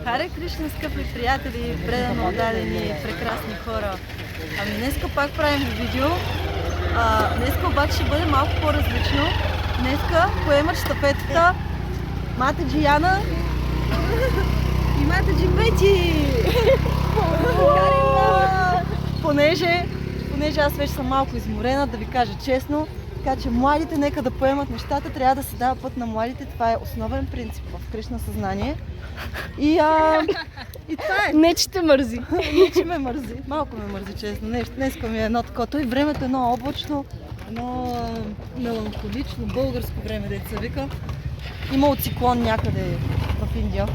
Харе Кришна, скъпи приятели, предано отдадени, прекрасни хора. Ами днеска пак правим видео. Днеска обаче ще бъде малко по-различно. Днеска поемат щафетата Матаджи Яна и Матаджи Бети. Понеже аз вече съм малко изморена, да ви кажа честно. Така че младите нека да поемат нещата, трябва да се дава път на младите. Това е основен принцип в Кришна съзнание. И това е. Не, че те мързи. Не, че ме мързи. Малко ме мързи, честно. Днеска ми е едно такова. Той времето е едно облачно, едно меланхолично, българско време, деца вика. Имало циклон някъде в Индия.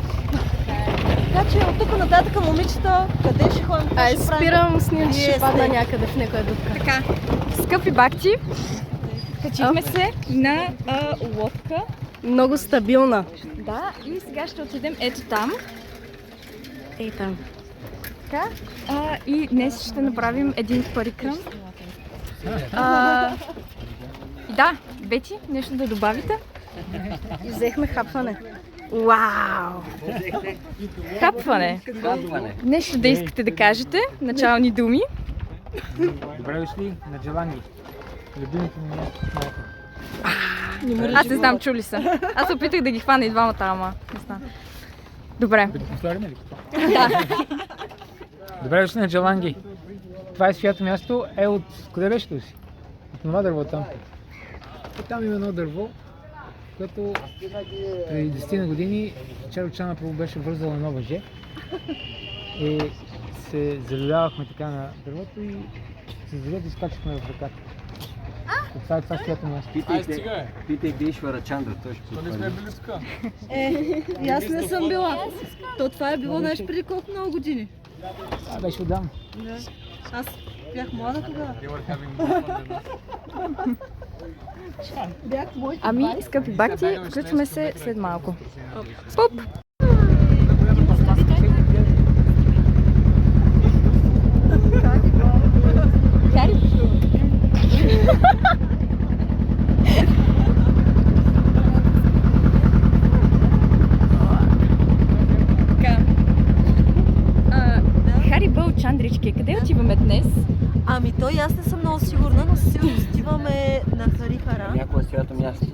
Така че от тук нататък, момичета, къде ще ходим? Ай, спирам, снимам, че ще падна някъде в някоя дупка. Така, скъпи бакти, качихме се на лодка. Много стабилна. Да, и сега ще отидем ето там. Ей там. Така, и днес ще направим един парикрам. Да, Бети, нещо да добавите? И взехме хапване. Вау! Хапване. Нещо да искате да кажете, начални думи. Добре дошли на Джеланги. Любимото ми място в Малта. Аз не знам, чули са. Аз се опитах да ги хвана и двамата, ама не знам. Добре. Да го повторим ли? Да. Добре дошли на Джеланги. Това е свято място. От къде беше то си? От това дърво там. И там има едно дърво, което преди 10 на години Чарочана първо беше вързала едно въже. И се залюлявахме така на дървото и се залюлявахме и скачахме в ръката. Това е това свято място. Питайте Ишвара Чандра, той ще потвърди. И аз не съм била. Това е било нещо преди колко много години. Това беше отдавна. Да. Аз бях млада тогава. Ами, скъпи бакти, включваме се след малко. Пуп! Хари? Хари Бъл Чандрички, къде отиваме днес? Ами той аз не съм много сигурна, но със сигурност отиваме на Хари-Хара. Някое свято място.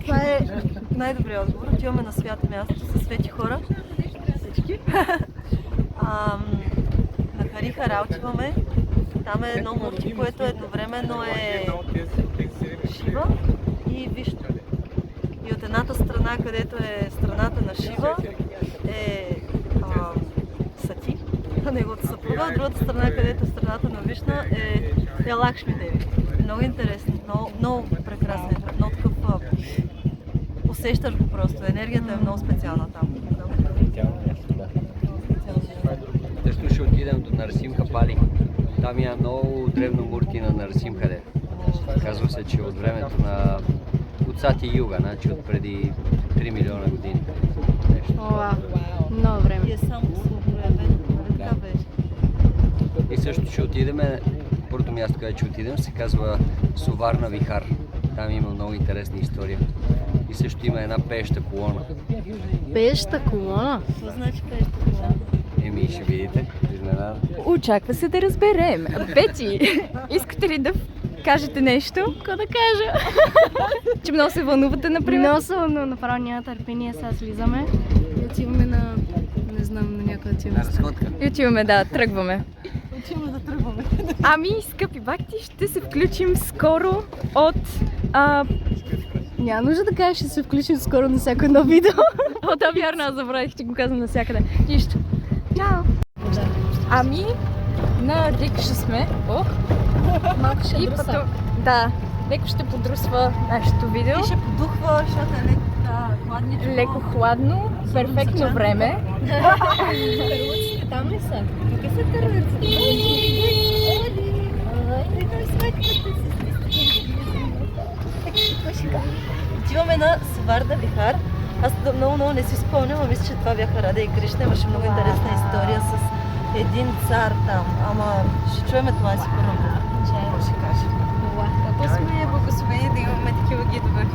Това е най-добрият отговор. Отиваме на свято място със свети хора. Всички. На Хари-Хара отиваме. Там е едно мурти, което едновременно е Шива и Вишну. И от едната страна, където е страната на Шива, е Сати, неговата съпруга, от другата страна, където е страната на Вишна, е Лакшми Деви. Много интересно, много прекрасно, много такъв усещаш го просто, енергията е много специална там. Също ще отидем до Нарасимха Пали. Там има много древно мурти на Нарасимха. Казва се, че от времето на Сати Юга, значи от преди 3 милиона години. Много време. И е само проявено, така беше. И също ще отидем, първото място, където ще отидем, се казва Суварна-вихар. Там има много интересна история. И също има една пееща колона. Пееща колона? Какво значи пееща колона? Еми, ще видите. Изненада. Очаква се да разберем. Бети, искате ли да кажете нещо? Какво да кажа? Че много се вълнувате, например? Много се вълнувам, направо няма търпение, сега слизаме и отиваме на, не знам, на някъде отиваме. На разходка. И отиваме, да, тръгваме. Отиваме да тръгваме. Ами, скъпи бакти, ще се включим скоро от... Няма нужда да кажеш, ще се включим скоро на всяко едно видео. О, да, вярно, аз забравих, че го казвам навсякъде. Нищо. Чао! Ами, на Дик ще сме. Ох! Малко ще И друса. да, леко ще подрусва нашето видео. И ще подухва, защото е леко хладничко. Леко хладно, перфектно време. Терлиците там ли са? Какви са терлиците? Отиваме на Суварна-вихар. Аз много не си спомням, а мисля, че това бяха Рада и Кришна. Имаше много интересна история с един цар там. Ама ще чуеме това си първо. Ще каже. Защото сме благословени да имаме такива гидове.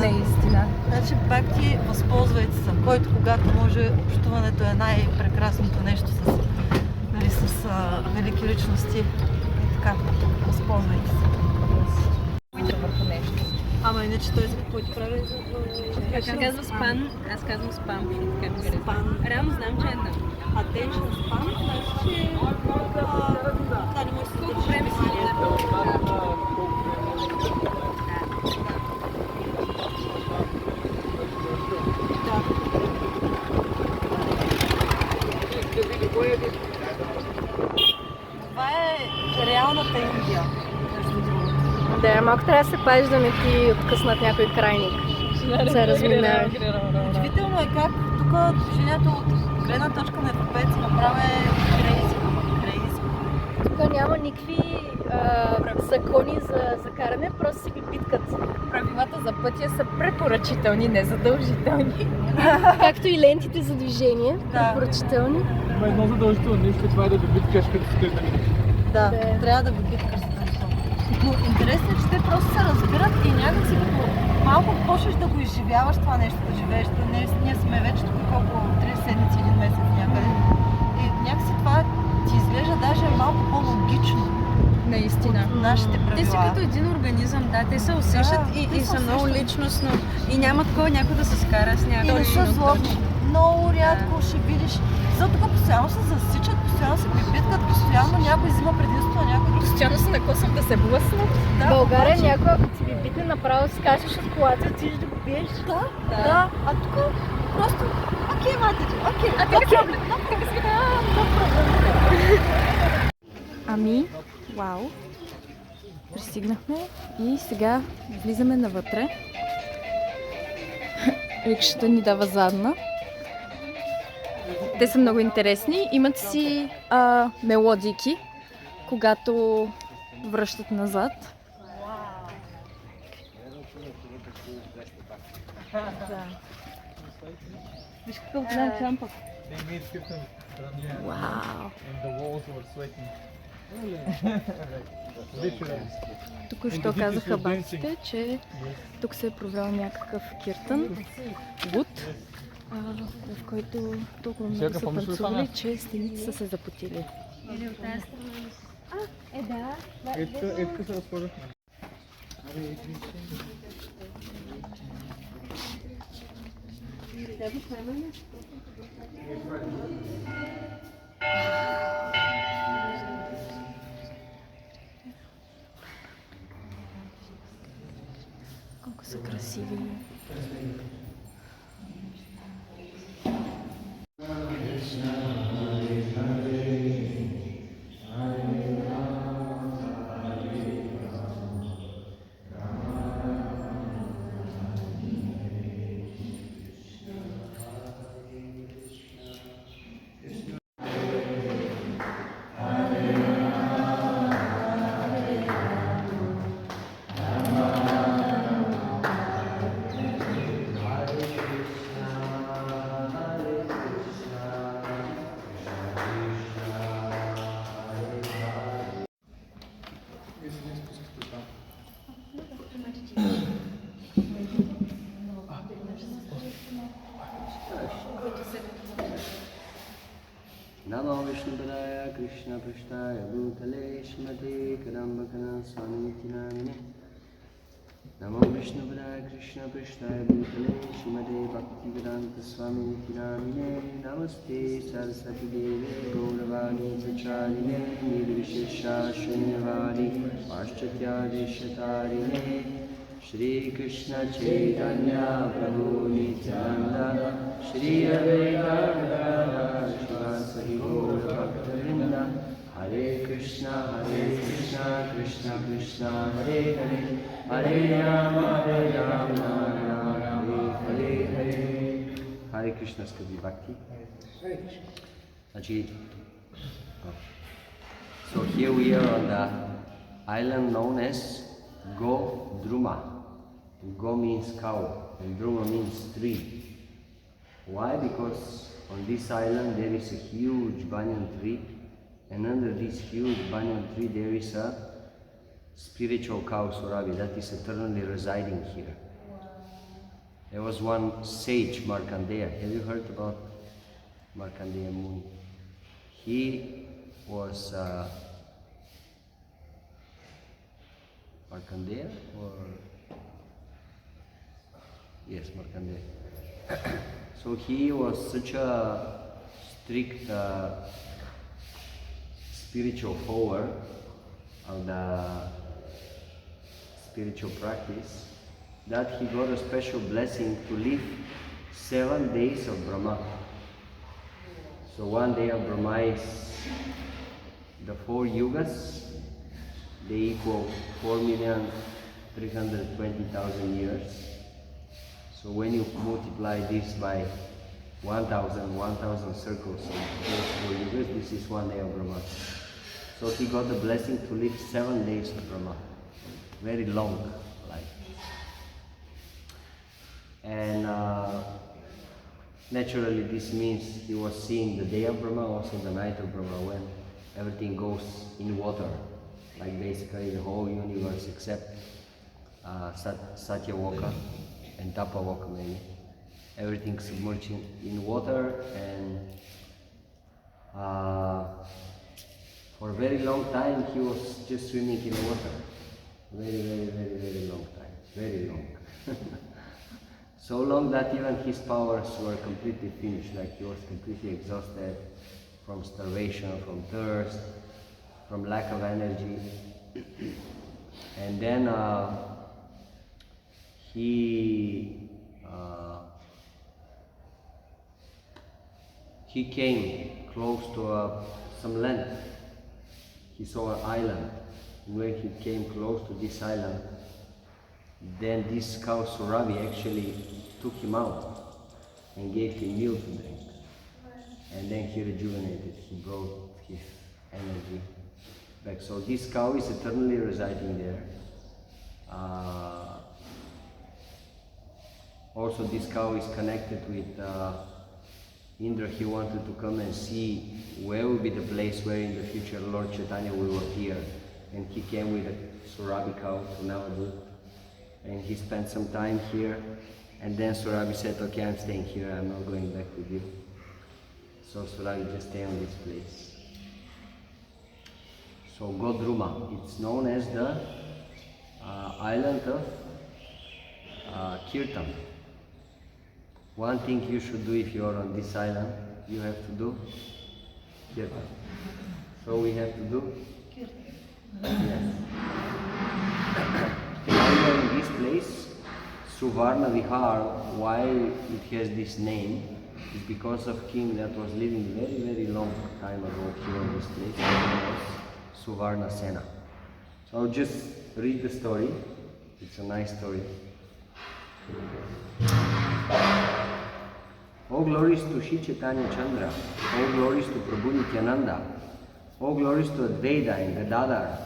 Наистина. Значи Бакти, възползвайте се, който когато може, общуването е най-прекрасното нещо с, нали, с велики личности. И така, възползвайте се. Върху нещо. Ама иначе той какво ти прави? Аз казвам спан, аз казвам спам, защото така ми харесва. Реално знам, че е на Attention spam, значи, че да, не може да се колко време си Това е реалната Индия. Да, малко трябва да се пазиш да не ти откъснат някой крайник. Се разминава. Удивително е как тук движението от гледна точка на европейци направо е крейзи. Тук няма никакви закони за каране, просто си ги биткат. правилата за пътя са препоръчителни, не задължителни. Както и лентите за движение, Да. препоръчителни. Има едно задължително нещо, това е да добиткаш като стоиш на минути. Да, Да. трябва да го биткаш. Но интересно е, че те просто се разбират и някакси като малко почнеш да го изживяваш това нещо, да живееш. Ние сме вече тук колко 3 седмици, 1 месец някъде. И някакси това ти изглежда даже малко по-логично Наистина. от нашите правила. Те си като един организъм, да, те се усещат Да, и те се са много усещат. личностно. И няма такова някой да се скара с някой. И не са злобни. Много рядко ще видиш. Защото тук постоянно се засичат, постоянно се прибиткат, постоянно някой взима предимство на някой друг. Постоянно се накосвам да се блъснат. Да, В България обаче- някой, ако ти ви битне направо, скачаш от колата, отидеш да го биеш. Да, а тук просто окей, майте, окей, Ами, вау. Пристигнахме и сега влизаме навътре. Рикшата ни дава задна. Те са много интересни. Имат си мелодики, когато връщат назад. Виж какъв голям кампък. Вау! Току-що казаха бабците, че тук се е провел някакъв киртан, луд, в който толкова много са танцували, че стените са се запотили. Етка се разположахме. Колко са красиви. Namo Vishnu Padaya Krishna Prashtaya Bhutale Shrimate Kadambakana Swamiti Namine Namo Vishnu Padaya Krishna Prashtaya Bhutale Shrimate Bhaktivedanta Swamiti Namine Namaste Saraswati Deve Gauravani Pracharine Nirvishesha Shunyavadi Paschatya Deshatarine Shri Krishna Chaitanya Prabhu Nityananda Shri Advaita Gadadhara Shivasari Gaura Bhaktavinda Hare Krishna Krishna Krishna Hare Hare Hare Rama Rama Hare Hare Hare Krishna скъпи бхакти. Значи, so here we are on the island known as Godruma. Go means cow and Druma means tree. Why? Because on this island there is a huge banyan tree, and under this huge banyan tree there is a spiritual cow Surabi that is eternally residing here. There was one sage, Markandeya. Have you heard about Markandeya Muni? He was Markandeya or yes, Markandeya. So he was such a strict spiritual follower of the spiritual practice that he got a special blessing to live 7 days of Brahma. So 1 day of Brahma is the 4 yugas. They equal 4,320,000 years. So when you multiply this by 1,000 circles of those 4 yugas, this is 1 day of Brahma. So he got the blessing to live 7 days of Brahma. Very long life. And naturally this means he was seeing the day of Brahma, also the night of Brahma, when everything goes in water. Like basically the whole universe except Satyavaka and Tapavaka maybe. Everything submerged in water, and for a very long time he was just swimming in the water. Very long time. Very long. So long that even his powers were completely finished, like he was completely exhausted from starvation, from thirst, from lack of energy. And then he came close to some land. He saw an island. When he came close to this island, then this cow Surabi actually took him out and gave him milk to drink. And then he rejuvenated, he brought his energy back. So this cow is eternally residing there. Also this cow is connected with Indra. He wanted to come and see where will be the place where in the future Lord Chaitanya will appear. And he came with a Surabi cow to Nabadwip. And he spent some time here. And then Surabi said, okay, I'm staying here, I'm not going back with you. So Surabi just stay on this place. So Godruma, it's known as the island of kirtan. One thing you should do if you are on this island, you have to do kirtan. So we have to do kirtan. Yes. Now we are in this place, Suvarna-vihar. Why it has this name is because of king that was living very long time ago here in this place. His name was Suvarna-sena. So I'll just read the story. It's a nice story. All glories to Shri Chaitanya Chandra. All glories to Prabhu Nityananda. All glories to Advaita and Gadadhar.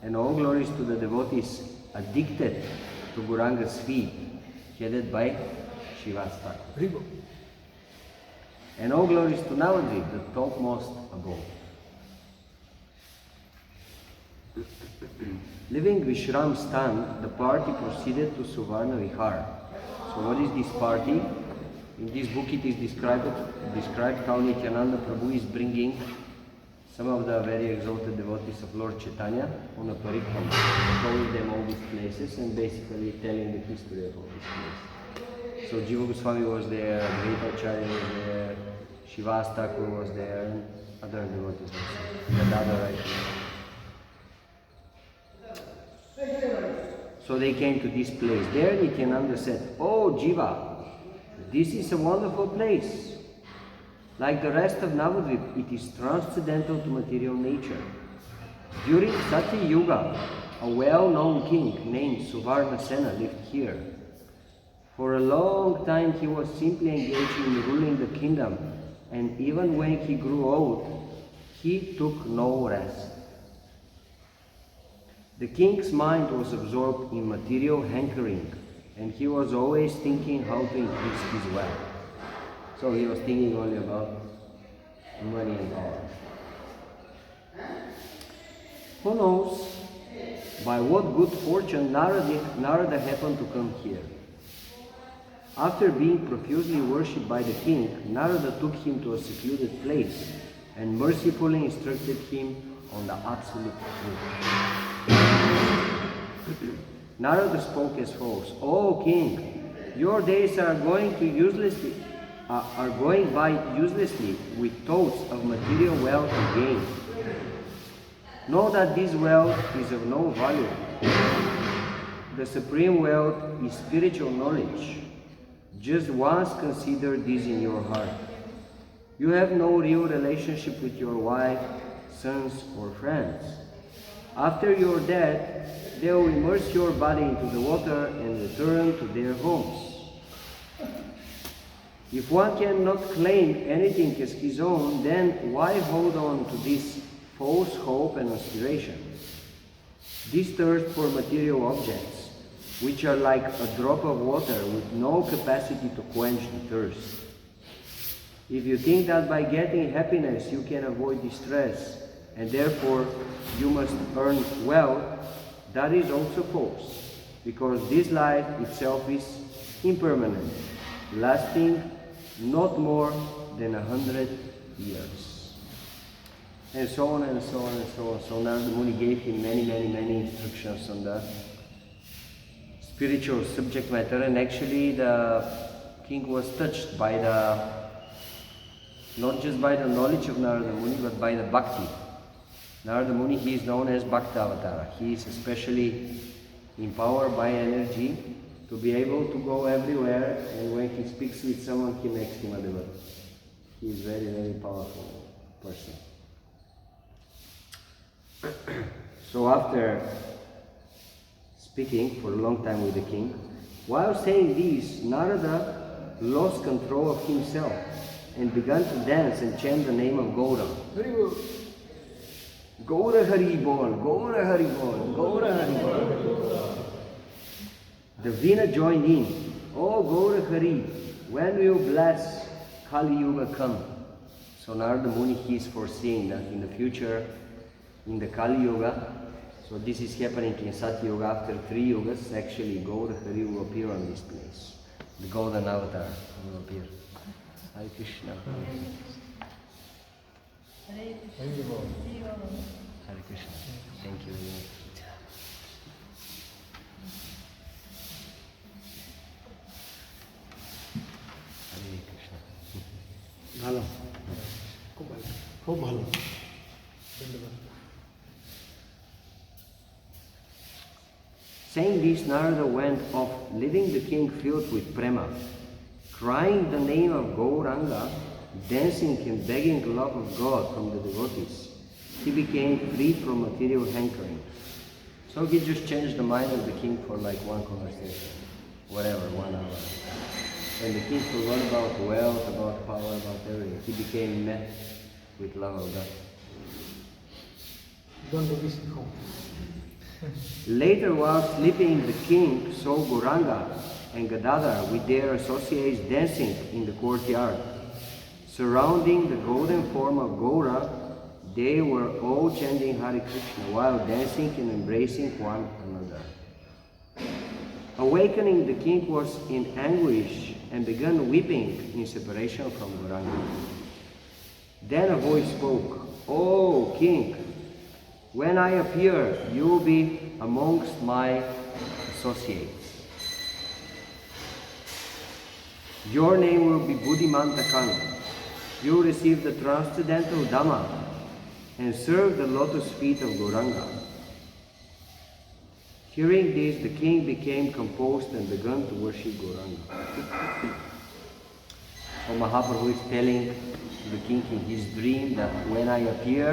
And all glories to the devotees addicted to Gauranga's feet, headed by Shivasta. And all glories to Navadvip, the topmost above. Leaving Vishram Stan, the party proceeded to Suvarna-vihar. So what is this party? In this book it is described how Nityananda Prabhu is bringing some of the very exalted devotees of Lord Chaitanya on a parikrama, showing them all these places and basically telling the history of all these places. So Jiva Goswami was there, Advaita Acharya was there, Shivas Thakur was there, and other devotees also. Gadadhar right there. So they came to this place. There Nityananda said, "Oh Jiva, this is a wonderful place. Like the rest of Navadvip, it is transcendental to material nature. During Satya Yuga, a well-known king named Suvarna-sena lived here. For a long time he was simply engaged in ruling the kingdom, and even when he grew old, he took no rest. The king's mind was absorbed in material hankering, and he was always thinking how to increase his wealth." So he was thinking only about money and power. Who knows, By what good fortune Narada happened to come here. After being profusely worshipped by the king, Narada took him to a secluded place and mercifully instructed him on the absolute truth. Narada spoke as follows: "O king, your days are going by uselessly with thoughts of material wealth and gain. Know that this wealth is of no value. The supreme wealth is spiritual knowledge. Just once consider this in your heart. You have no real relationship with your wife, sons, or friends. After your death, they will immerse your body into the water and return to their homes. If one cannot claim anything as his own, then why hold on to this false hope and aspiration? This thirst for material objects, which are like a drop of water with no capacity to quench the thirst. If you think that by getting happiness you can avoid distress, and therefore you must earn wealth, that is also false, because this life itself is impermanent, lasting not more than 100 years." And so on and so on and so on. So Narada Muni gave him many instructions on the spiritual subject matter, and actually the king was touched by not just by the knowledge of Narada Muni, but by the bhakti. Narada Muni, he is known as Bhakta Avatara. He is especially empowered by energy to be able to go everywhere, and when he speaks with someone, he makes him a devotee. He is very powerful person. So after speaking for a long time with the king, while saying this, Narada lost control of himself and began to dance and chant the name of Gaura. Gaura Hari Bol, Gaura Hari Bol, Gaura Hari Bol. The Veena joined in. "Oh Gaura Hari, when will bless Kali Yuga come?" So Narada Muni, he is foreseeing that in the future, in the Kali Yuga, so this is happening in Satya Yuga, after 3 yugas, actually Gaura Hari will appear on this place. The golden avatar will appear. Hare Krishna. Hare Krishna. Thank you very much. Hare Krishna. ভালো খুব ভালো Saying this, Narada went off, leaving the king filled with prema, crying the name of Gauranga, dancing and begging the love of God from the devotees. He became free from material hankering. So he just changed the mind of the king for like one conversation, whatever, 1 hour. And the king forgot about wealth, about power, about everything. He became met with love of God. Don't do this at home. Later, while sleeping, the king saw Gauranga and Gadadhar with their associates dancing in the courtyard. Surrounding the golden form of Gaura, they were all chanting Hare Krishna while dancing and embracing one another. Awakening, the king was in anguish and began weeping in separation from Gauranga. Then a voice spoke, "O king, when I appear, you will be amongst my associates. Your name will be Buddhimanta Kang. You will receive the transcendental Dhamma and serve the lotus feet of Gauranga." Hearing this, the king became composed and began to worship Gauranga. So Mahaprabhu is telling the king in his dream that when I appear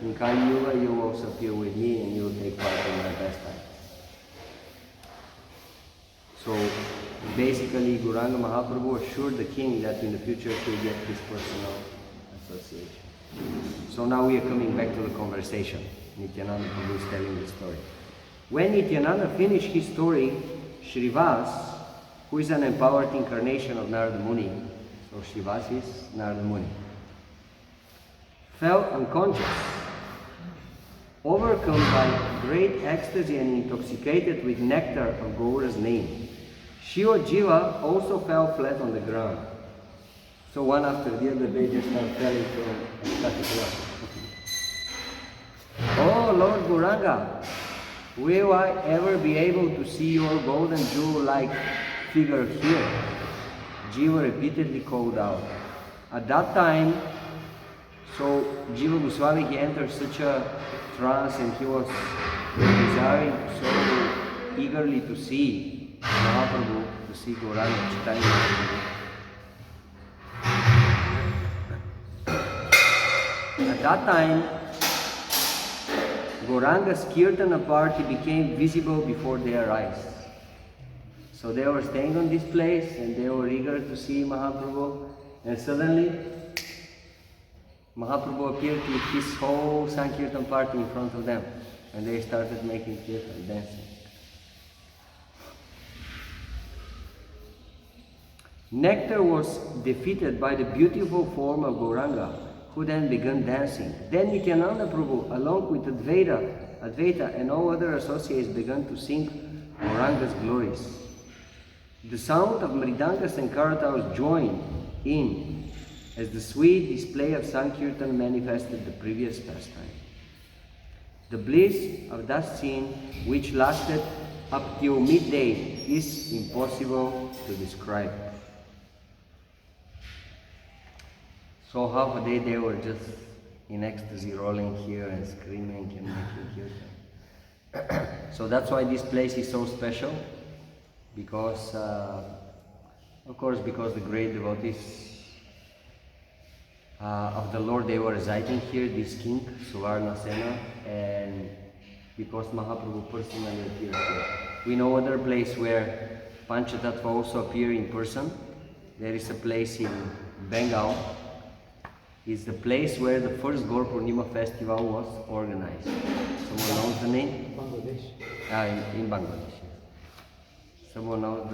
in Kali Yuga, you will also appear with me and you will take part in my pastime. So basically, Gauranga Mahaprabhu assured the king that in the future he will get his personal association. So now we are coming back to the conversation. Nityananda Prabhu is telling the story. When Nityananda finished his story, Shrivas, who is an empowered incarnation of Narada Muni, so Shrivas is Narada Muni, fell unconscious. overcome by great ecstasy and intoxicated with nectar of Gaura's name. Shiva Jiva also fell flat on the ground. So one after the other they just start falling from ecstatic love. Oh Lord Gauranga, will I ever be able to see your golden jewel-like figure here? Jiva repeatedly called out. At that time, so Jiva Goswami, he entered such a trance and he was desiring so eagerly to see Mahaprabhu, to see Gauranga Chaitanya Mahaprabhu. At that time, Gauranga's kirtana party became visible before their eyes. So they were staying on this place and they were eager to see Mahaprabhu, and suddenly Mahaprabhu appeared with his whole Sankirtan party in front of them, and they started making kirtan, dancing. Nectar was defeated by the beautiful form of Gauranga, who then began dancing. Then Nityananda Prabhu, along with Advaita and all other associates, began to sing Gauranga's glories. The sound of mridangas and karatas joined in as the sweet display of Sankirtan manifested the previous pastime. The bliss of that scene, which lasted up till midday, is impossible to describe. So half a day they were just in ecstasy, rolling here and screaming and making kirtan. So that's why this place is so special, because of course because the great devotees of the Lord, they were residing here, this king, Suvarna-Sena, and because Mahaprabhu personally appeared here. We know other place where Panchatattva also appear in person. There is a place in Bengal. It's the place where the first Gaur Purnima festival was organized. Someone knows the name? Bangladesh. In Bangladesh. Someone knows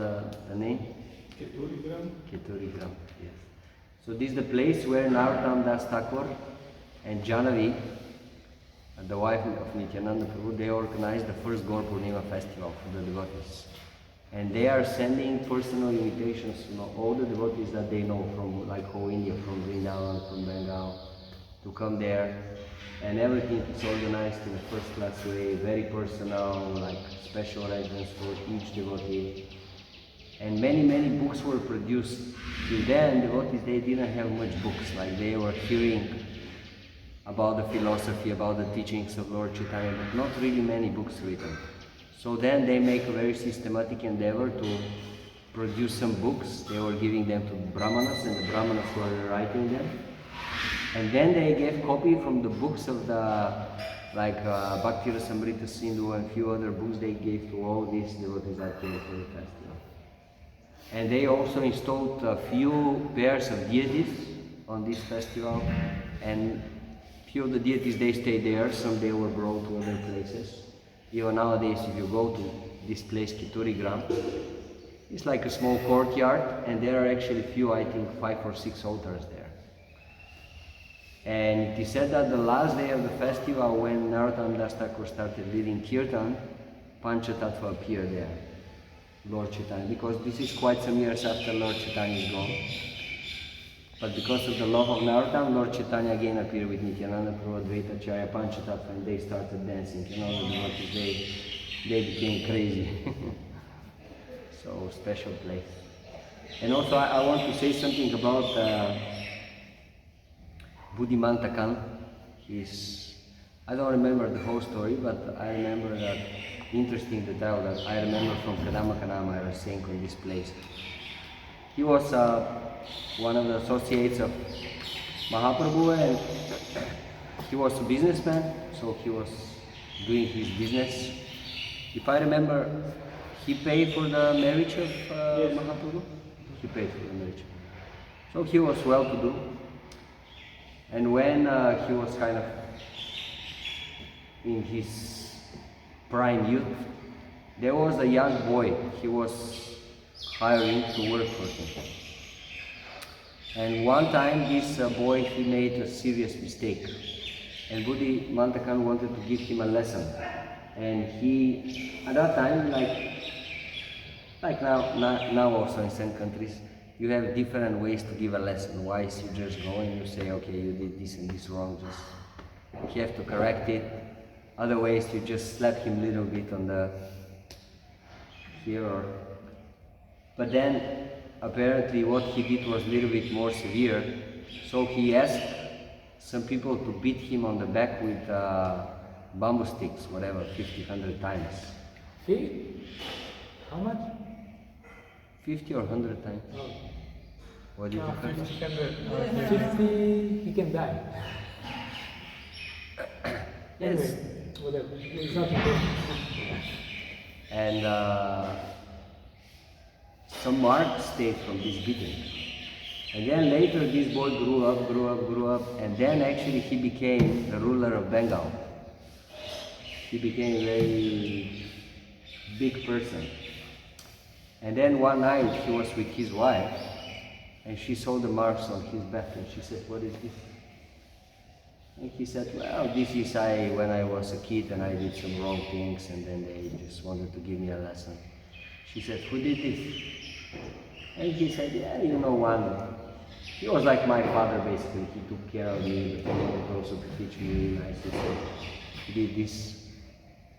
the name? Keturigram, yes. So this is the place where Narottam Das Thakur and Janavi, the wife of Nityananda Prabhu, they organized the first Gaur Purnima festival for the devotees. And they are sending personal invitations to all the devotees that they know from like whole India, from Vrindavan, from Bengal, to come there. And everything is organized in a first-class way, very personal, like special arrangements for each devotee. And many books were produced. Till then, devotees, they didn't have much books, like they were hearing about the philosophy, about the teachings of Lord Chaitanya, but not really many books written. So then they make a very systematic endeavor to produce some books. They were giving them to Brahmanas, and the Brahmanas were writing them. And then they gave copy from the books of the, like Bhakti Rasamrita Sindhu and few other books they gave to all these devotees that came for the festival. And they also installed a few pairs of deities on this festival, and few of the deities, they stayed there, some they were brought to other places. Even nowadays, if you go to this place, Keturigram, it's like a small courtyard, and there are actually few, I think 5 or 6 altars there. And it is said that the last day of the festival, when Narottam Das Thakur started leading kirtan, Panchatattva appeared there, Lord Chaitanya, because this is quite some years after Lord Chaitanya is gone. But because of the love of Narottam, Lord Chaitanya again appeared with Nityananda Prabhu, Advaita Acharya, Panchatattva, and they started dancing. You know, the devotees, they became crazy. So, special place. And also, I want to say something about Buddhimantakan. I don't remember the whole story, but I remember that interesting detail that I remember from Kadama Kanama I was saying on this place. He was one of the associates of Mahaprabhu, and he was a businessman, so he was doing his business. If I remember, he paid for the marriage of Mahaprabhu. He paid for the marriage. So he was well-to-do. And when he was kind of in his prime youth, there was a young boy he was hiring to work for him. And one time this boy, he made a serious mistake. And Buddhi Mantakan wanted to give him a lesson. And he, at that time, like now also in some countries, you have different ways to give a lesson. Wise, you just go and you say, okay, you did this and this wrong, just you have to correct it. Other ways, you just slap him a little bit on the here or. But then, apparently, what he did was a little bit more severe. So he asked some people to beat him on the back with bamboo sticks, whatever, 50, 100 times. How much? 50 or 100 times. Oh. What do you think? 50, he can die. Yes. Anyway, whatever. It's not important. And some marks stayed from this beating. And then later this boy grew up, and then actually he became the ruler of Bengal. He became a very big person. And then one night he was with his wife, and she saw the marks on his back, and she said, "What is this?" And he said, "Well, this is when I was a kid and I did some wrong things, and then they just wanted to give me a lesson." She said, "Who did this?" And he said, "Yeah, you know one. He was like my father basically. He took care of me, but he wanted also to teach me nicely. So he did this.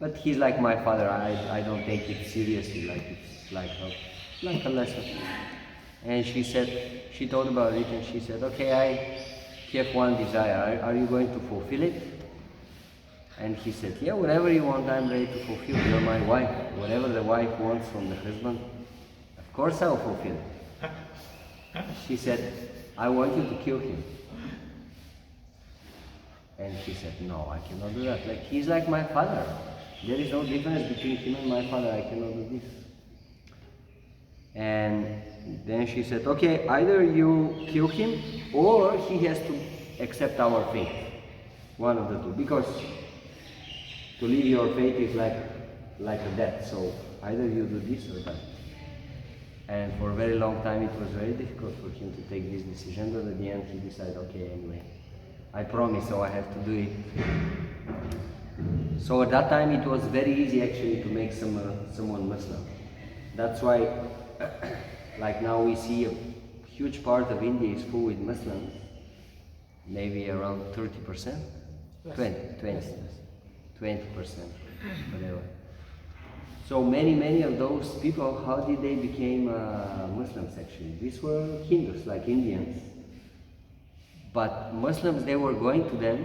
But he's like my father. I don't take it seriously, like it's like a lesson." And she said, she thought about it and she said, "Okay, I have one desire. Are you going to fulfill it?" And he said, "Yeah, whatever you want, I'm ready to fulfill. You're my wife. Whatever the wife wants from the husband, of course I'll fulfill it." She said, "I want you to kill him." And he said, "No, I cannot do that. Like, he's like my father. There is no difference between him and my father. I cannot do this." And then she said, "Okay, either you kill him or he has to accept our fate. One of the two. Because to leave your fate is like a death. So either you do this or that." And for a very long time it was very difficult for him to take this decision, but at the end he decided, okay, anyway, I promise, so I have to do it. So at that time it was very easy actually to make someone Muslim. That's why, like now we see a huge part of India is full with Muslims, maybe around 30%, 20%, whatever. So many of those people, how did they become Muslims actually? These were Hindus, like Indians. But Muslims, they were going to them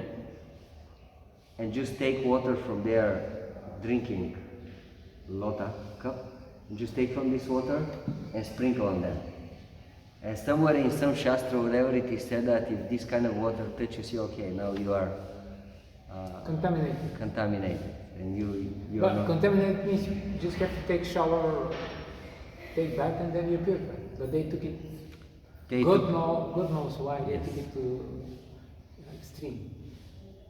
and just take water from their drinking lota cup, and just take from this water and sprinkle on them. And somewhere in some shastra, whatever it is said that if this kind of water touches you, okay, now you are contaminated. And you But are not. contaminated means you just have to take shower, take bath, and then you're purified. But they took it. God knows why they took it to extreme.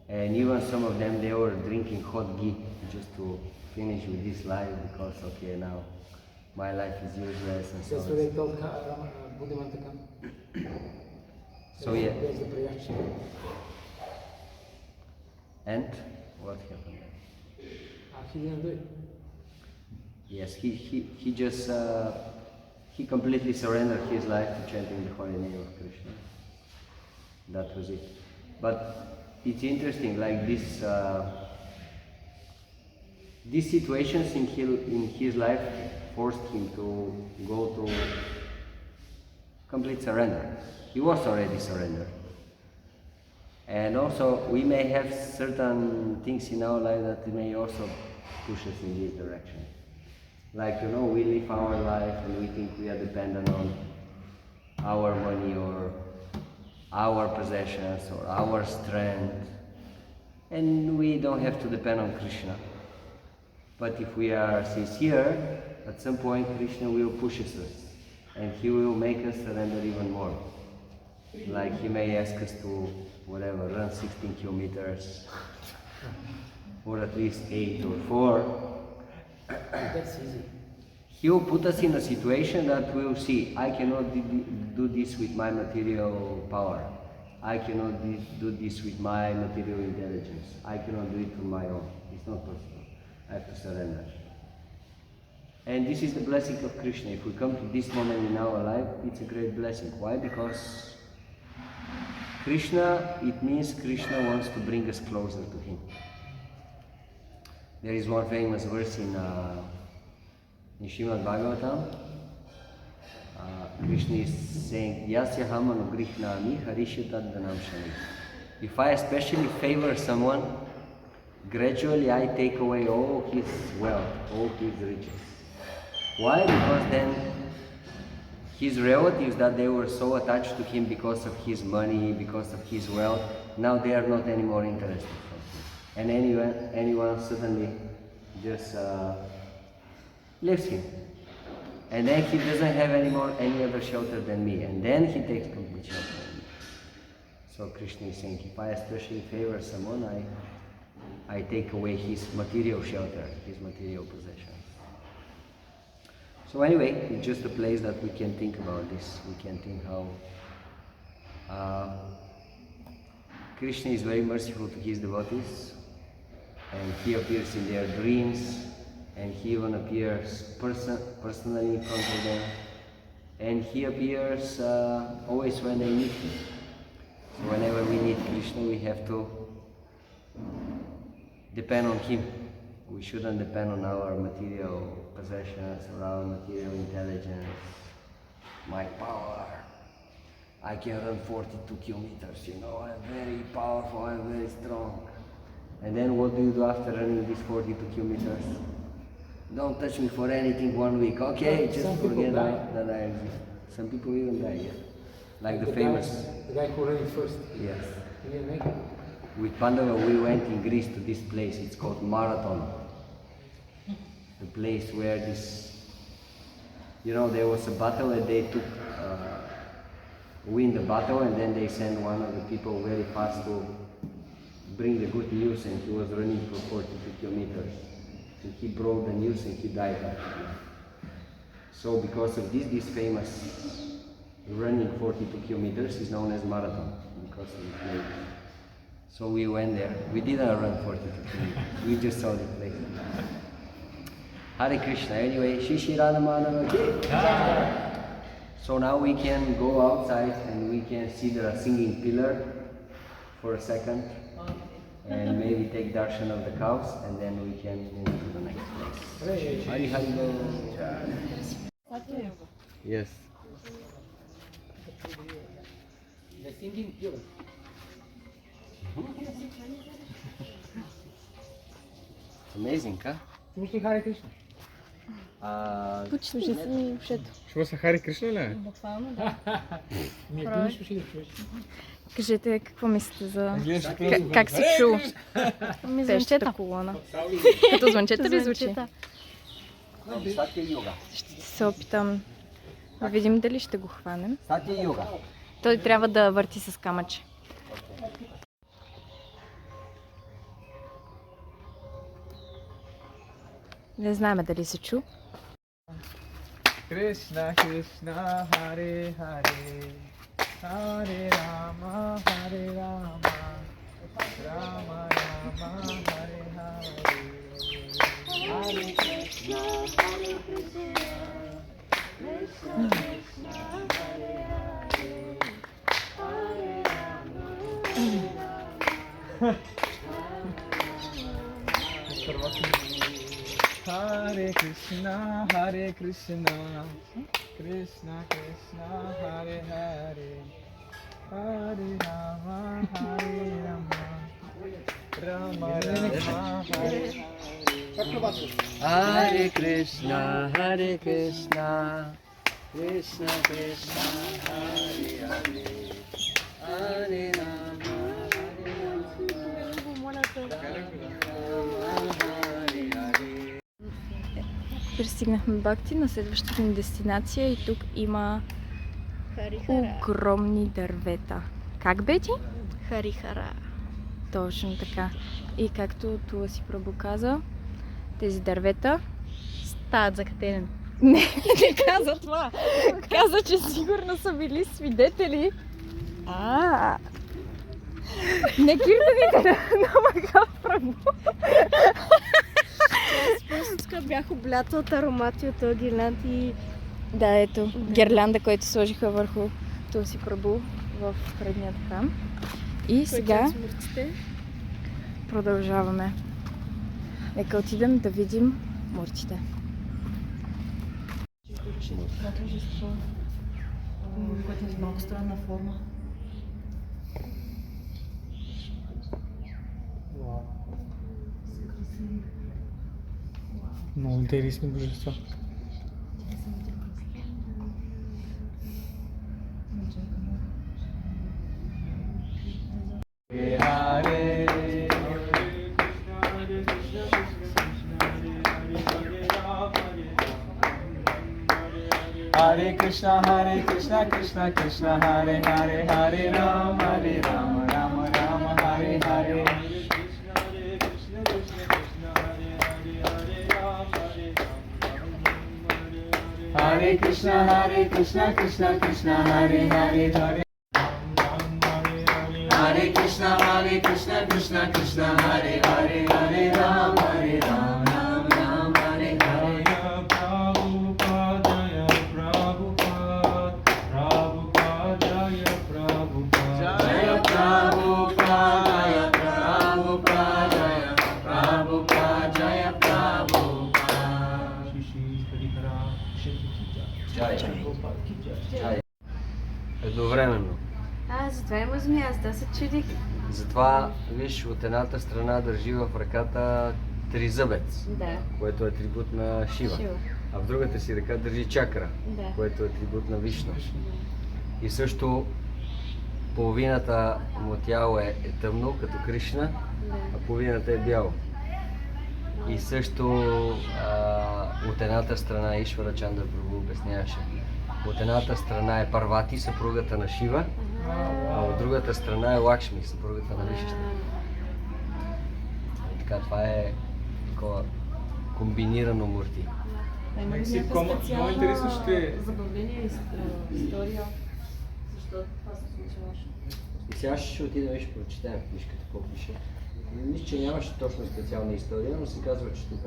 And even some of them, they were drinking hot ghee just to finish with this life because, okay, now my life is useless and so That's on. what they told Buddha Mantakan. So yeah. There's the reaction. And what happened? He didn't do it. Yes, he just he completely surrendered his life to chanting the holy name of Krishna. That was it. But it's interesting, like these situations in his life forced him to go to complete surrender. He was already surrendered. And also, we may have certain things in our life that may also push us in this direction. Like, we live our life and we think we are dependent on our money or our possessions or our strength. And we don't have to depend on Krishna. But if we are sincere, at some point Krishna will push us and he will make us surrender even more. Like he may ask us to, run 16 kilometers, or at least 8 or 4. That's easy. He will put us in a situation that we will see, I cannot do this with my material power. I cannot do this with my material intelligence. I cannot do it on my own. It's not possible. I have to surrender. And this is the blessing of Krishna. If we come to this moment in our life, it's a great blessing. Why? Because Krishna, it means Krishna wants to bring us closer to Him. There is one famous verse in Srimad Bhagavatam. Krishna is saying, Yasya ham anugrihnami harishyatad dhanam shami. If I especially favor someone, gradually I take away all his wealth, all his riches. Why? Because then his relatives that they were so attached to him because of his money, because of his wealth, now they are not anymore interested in him. And anyone suddenly just leaves him. And then he doesn't have anymore any other shelter than me. And then he takes complete shelter from me. So Krishna is saying, if I especially favor someone, I take away his material shelter, his material possessions. So anyway, it's just a place that we can think about this. We can think how Krishna is very merciful to his devotees, and he appears in their dreams, and he even appears personally in front of them, and he appears always when they need him. So whenever we need Krishna, we have to depend on him. We shouldn't depend on our material possessions or our material intelligence. My power. I can run 42 kilometers, you know, I'm very powerful, I'm very strong. And then what do you do after running these 42 kilometers? Don't touch me for anything 1 week, okay? Just forget that I exist. Some people even die, yeah. Like the famous. The guy who ran first. Yes. He didn't make it. With Pandava we went in Greece to this place, it's called Marathon. The place where this, you know, there was a battle and they took, win the battle, and then they sent one of the people very fast to bring the good news, and he was running for 42 kilometers. And he brought the news and he died actually. So because of this famous running 42 kilometers is known as marathon, because of the place. So we went there. We didn't run 42 kilometers, we just saw the place. Hare Krishna. Anyway, Shishi Radhamanava. So now we can go outside and we can see the singing pillar for a second, and maybe take darshan of the cows, and then we can move to the next place. Hari Hari Bol. Yes. The singing yoga. Amazing, huh? Слушай Хари Кришна. Слушай си ушето. Чува се Хари Кришна ли? Буквално, да. Не, ти не слушай да чуеш. Кажете, какво мислите за... Гледаш Как си чул Ами пещата звънчета. колона? Като звънчета ли звучи? Сатя йога. Ще се опитам да видим дали ще го хванем. Сатя йога. Той трябва да върти с камъче. Не знаем дали се чу. Кришна, Кришна, Харе Харе, Харе Рама, Харе Рама, Рама Рама, Харе Харе, Харе Кришна, Харе Кришна, Кришна Кришна, Харе Харе, Харе Рама, Hare Krishna, Hare Krishna, Krishna Krishna, Hare Hare, Hare Rama, Hare Rama, Rama Rama, Hare Hare. Hare Krishna, Hare Krishna, Krishna Krishna, Hare Hare, Hare Rama, Пристигнахме Бакти на следващата ни дестинация и тук има Хари-Хара. огромни дървета. Как, Бети? Хари-Хара. Точно така. И както Тула си Прабу каза, тези дървета... Стават за катерен. Не каза това. Каза, че сигурно са били свидетели Не киртаните на Махал Прабу. Просто бях облята от аромати от този гирлянд и... Да, ето, гирлянда, който сложиха върху Туси Прабу в предният храм. И сега продължаваме. Нека отидем да видим муртите. Който е с малко странна форма. Много интересни божества. Hare Krishna, Krishna Krishna, Hare Hare, Hare Rama, Rama Rama, Hare Hare. Hare Krishna, Krishna Krishna, Hare Hare, Hare. Hare Krishna, Krishna Krishna, Hare Hare, Hare Rama, Rama Rama, Hare Hare. Едновременно. Затова има змия, аз да се чудих. Затова, виж, от едната страна държи в ръката тризъбец, Да. което е атрибут на Шива. А в другата си ръка държи чакра, Да. което е атрибут на Вишну. И също половината му тяло е тъмно, като Кришна, а половината е бяло. И също от едната страна Ишвара Чандра Прабу обясняваше. От едната страна е Парвати, съпругата на Шива, а от другата страна е Лакшми, съпругата на Вишну. Така, това е такова комбинирано мурти. Много интересно ще... Забавление, история. Защо това се случва? И сега ще отидем и ще прочетем книжката, какво пише. Мисля, че нямаше точно специална история, но се казва, че тук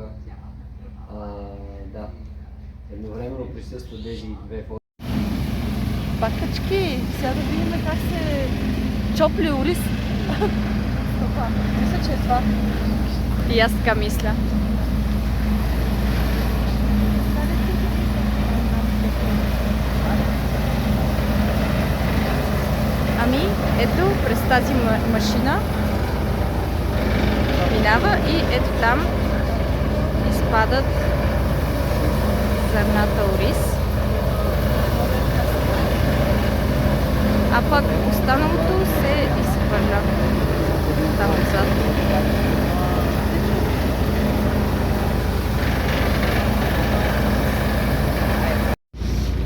да, едновременно присъстват тези две форми. Пакачки, сега да видим как се чопли ориз. Мисля, че е това. И аз така мисля. Ами, ето през тази машина минава и ето там изпадат зърната ориз. А пък останалото се изхвърля там отзад.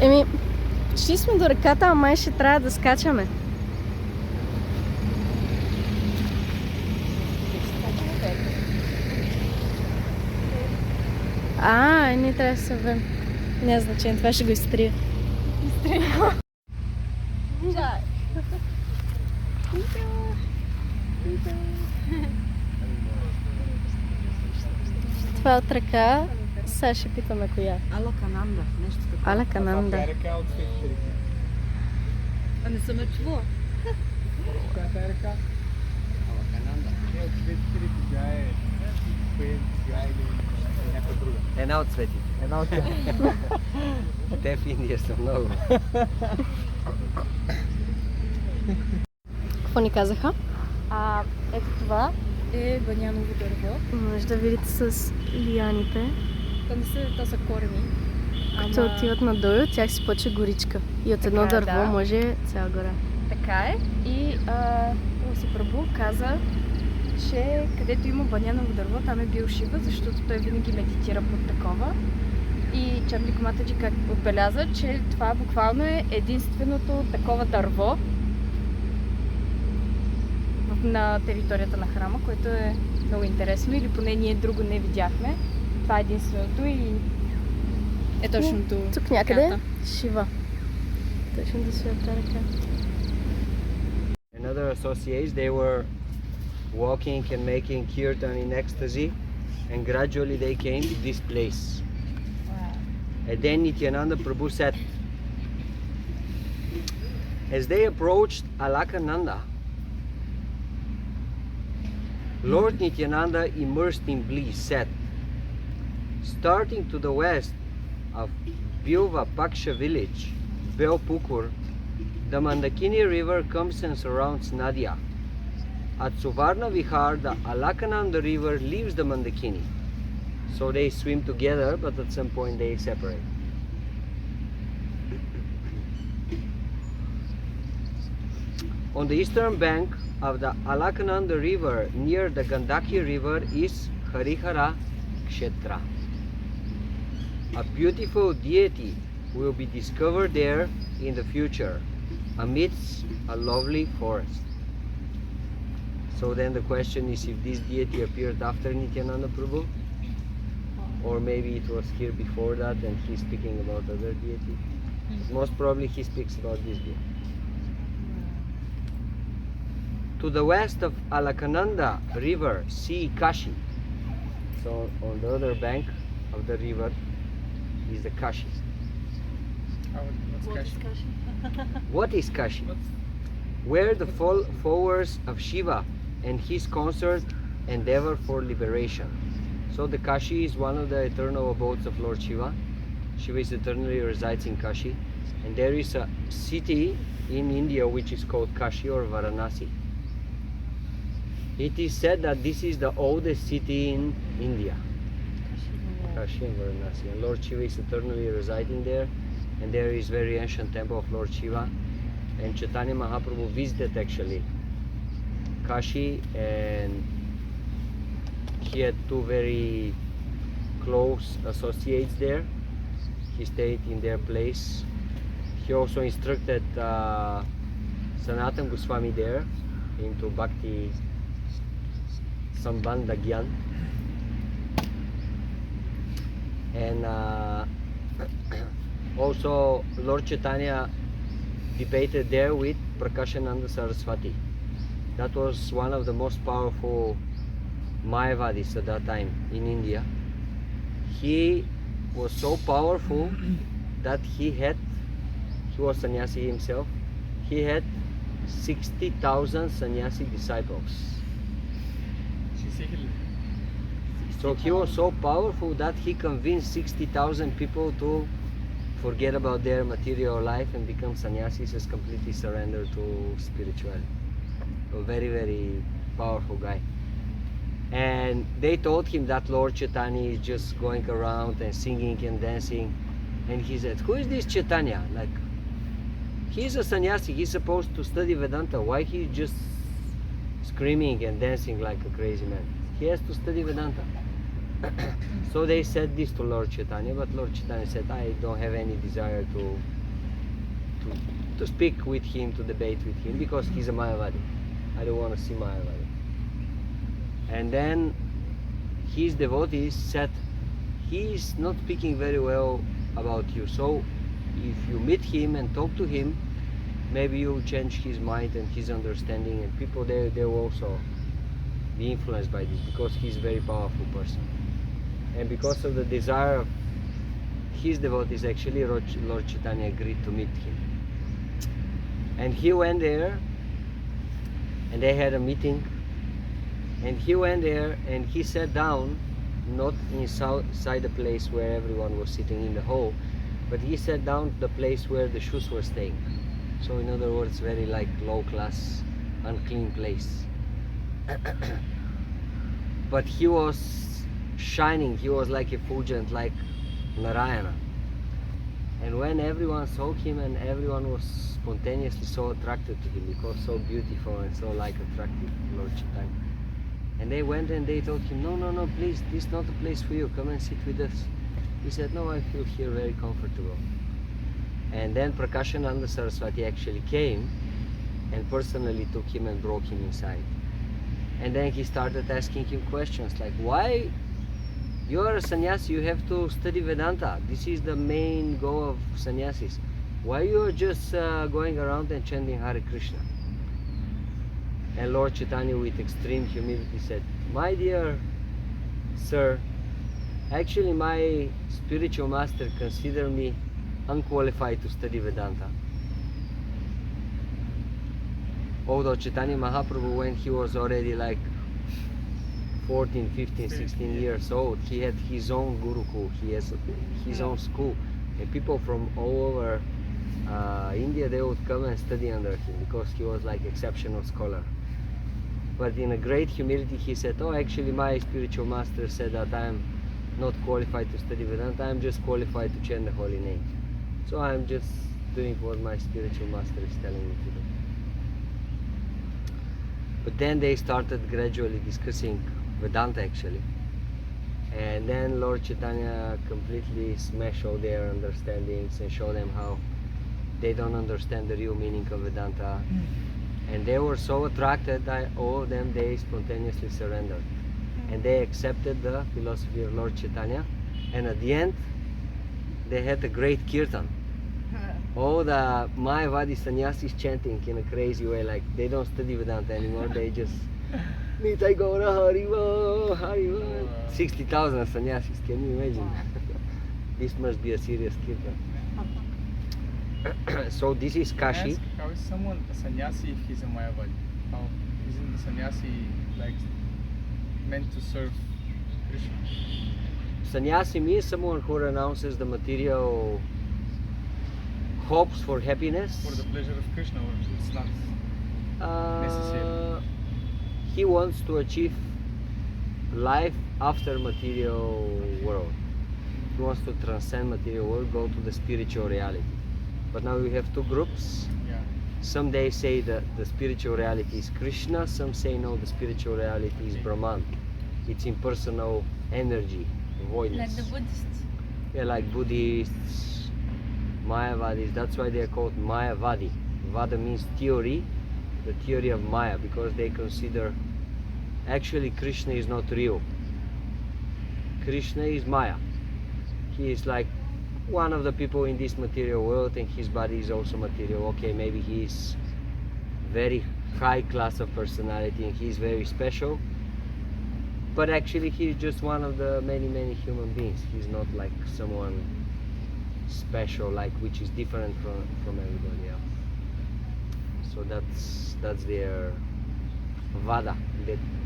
Еми, почти сме до реката, а май ще трябва да скачаме. Не трябва да се върнем. Няма значение, това ще го изтрия. Това е от ръка. Сега ще питаме коя. Алакананда, нещо такова. Алакананда. Река от светите реки. А не съм я чувала. Коя е река? Алакананда. Не, от светите реки, тя е... Тя е някаква друга. Една от светите. Една от тях. Те в Индия са много. Какво ни казаха? Ето това е баняново дърво. Може да видите с лияните. То са корени. Като отиват надолу, от тях се почва горичка. И от едно Така е, дърво да. може цяла гора. Така е. И Туси Прабу каза, че където има баняново дърво, там е бил Шива, защото той винаги медитира под такова. И Чандик Матаджи как отбеляза, че това буквално е единственото такова дърво на територията на храма, което е много интересно, или поне ние друго не видяхме. Това е единственото и е точното. Тук някъде ръката. Шива. Точно да се ръка. Another other associates, they were walking and making kirtan in ecstasy, and gradually they came to this place. And then Nityananda Prabhu said, as they approached Alakananda, Lord Nityananda, immersed in bliss, said, starting to the west of Bilva Paksha village, Belpukur, the Mandakini river comes and surrounds Nadia. At Suvarna-vihar, the Alakananda river leaves the Mandakini. So they swim together, but at some point they separate. On the eastern bank of the Alakananda river, near the Gandaki river, is Hari-Hara Kshedra. A beautiful deity will be discovered there in the future, amidst a lovely forest. So then the question is if this deity appeared after Nityananda Prabhu, or maybe it was here before that and he's speaking about other deity. Most probably he speaks about this deity. To the west of Alakananda river, see Kashi. So on the other bank of the river is the Kashi. What is Kashi? What is Kashi? Where the followers of Shiva and his consort endeavor for liberation. So the Kashi is one of the eternal abodes of Lord Shiva. Shiva is eternally resides in Kashi, and there is a city in India which is called Kashi or Varanasi. It is said that this is the oldest city in India. Kashi and Varanasi. And Lord Shiva is eternally residing there, and there is very ancient temple of Lord Shiva. And Chaitanya Mahaprabhu visited actually Kashi, and he had two very close associates there. He stayed in their place. He also instructed Sanatana Goswami there into Bhakti Sambandha Gyan. And also Lord Chaitanya debated there with Prakashananda Saraswati. That was one of the most powerful Mayavadis at that time in India. He was so powerful that he was sannyasi himself. He had 60,000 sannyasi disciples. So he was so powerful that he convinced 60,000 people to forget about their material life and become sannyasis, as completely surrender to spirituality. A very, very powerful guy. And they told him that Lord Chaitanya is just going around and singing and dancing. And he said, who is this Chaitanya? Like, he's a sannyasi, he's supposed to study Vedanta. Why he's just screaming and dancing like a crazy man? He has to study Vedanta. So they said this to Lord Chaitanya, but Lord Chaitanya said, I don't have any desire to speak with him, to debate with him, because he's a Mayavadi. I don't want to see Mayavadi. And then his devotees said, he is not speaking very well about you, so if you meet him and talk to him, maybe you'll change his mind and his understanding, and people there, they will also be influenced by this, because he's a very powerful person. And because of the desire of his devotees, actually Lord Chaitanya agreed to meet him. And he went there, and they had a meeting, and he went there and he sat down, not inside the place where everyone was sitting in the hall, but he sat down to the place where the shoes were staying. So in other words, very like low class, unclean place. But he was shining, he was like effulgent, like Narayana. And when everyone saw him, and everyone was spontaneously so attracted to him, because so beautiful and so like attractive, Lord Chaitanya. And they went and they told him, no, please, this is not a place for you, come and sit with us. He said, no, I feel here very comfortable. And then Prakashananda Saraswati actually came and personally took him and brought him inside. And then he started asking him questions like, why you are a sannyasi, you have to study Vedanta. This is the main goal of sannyasis. Why you are just going around and chanting Hare Krishna? And Lord Chaitanya with extreme humility said, "My dear sir, actually my spiritual master considered me unqualified to study Vedanta." Although Chaitanya Mahaprabhu, when he was already like 14, 15, 16 years old, he had his own gurukul, he has his own school, and people from all over India, they would come and study under him because he was like exceptional scholar. But in a great humility he said, "Oh, actually my spiritual master said that I am not qualified to study Vedanta, I am just qualified to chant the holy name. So I am just doing what my spiritual master is telling me to do." But then they started gradually discussing Vedanta actually. And then Lord Chaitanya completely smashed all their understandings and showed them how they don't understand the real meaning of Vedanta. And they were so attracted that all of them, they spontaneously surrendered. And they accepted the philosophy of Lord Chaitanya. And at the end, they had a great kirtan. All the Mayavadi sannyasis chanting in a crazy way, like they don't study Vedanta anymore, they just Nitai Gaura Hariva, Hariva. 60,000 sannyasis, can you imagine? This must be a serious kirtan. So this is Kashi. Ask, how is someone a sannyasi if he's a Mayavadi? How isn't the sannyasi like meant to serve Krishna? Sannyasi means someone who renounces the material hopes for happiness. For the pleasure of Krishna, or it's not necessary? He wants to achieve life after material world. He wants to transcend material world, go to the spiritual reality. But now we have two groups. Yeah. Some they say that the spiritual reality is Krishna, some say no, the spiritual reality is Brahman. It's impersonal energy, voidness. Like the Buddhists. Yeah, like Buddhists, Mayavadis, that's why they are called Mayavadi. Vada means theory, the theory of Maya, because they consider actually Krishna is not real. Krishna is Maya. He is like one of the people in this material world, and his body is also material. Okay, maybe he is very high class of personality and he is very special, but actually he is just one of the many human beings. He's not like someone special, like which is different from everybody else. So that's their Vada,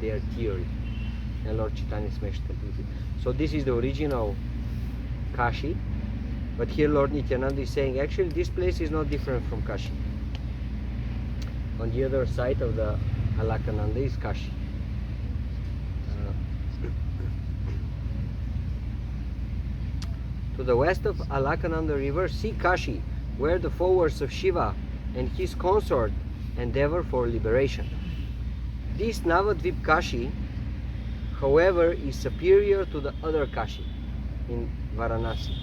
their theory, and Lord Chaitanya smashed completely. So this is the original Kashi. But here Lord Nityananda is saying, actually this place is not different from Kashi. On the other side of the Alakananda is Kashi. To the west of Alakananda river, see Kashi, where the followers of Shiva and his consort endeavor for liberation. This Nabadwip Kashi, however, is superior to the other Kashi in Varanasi.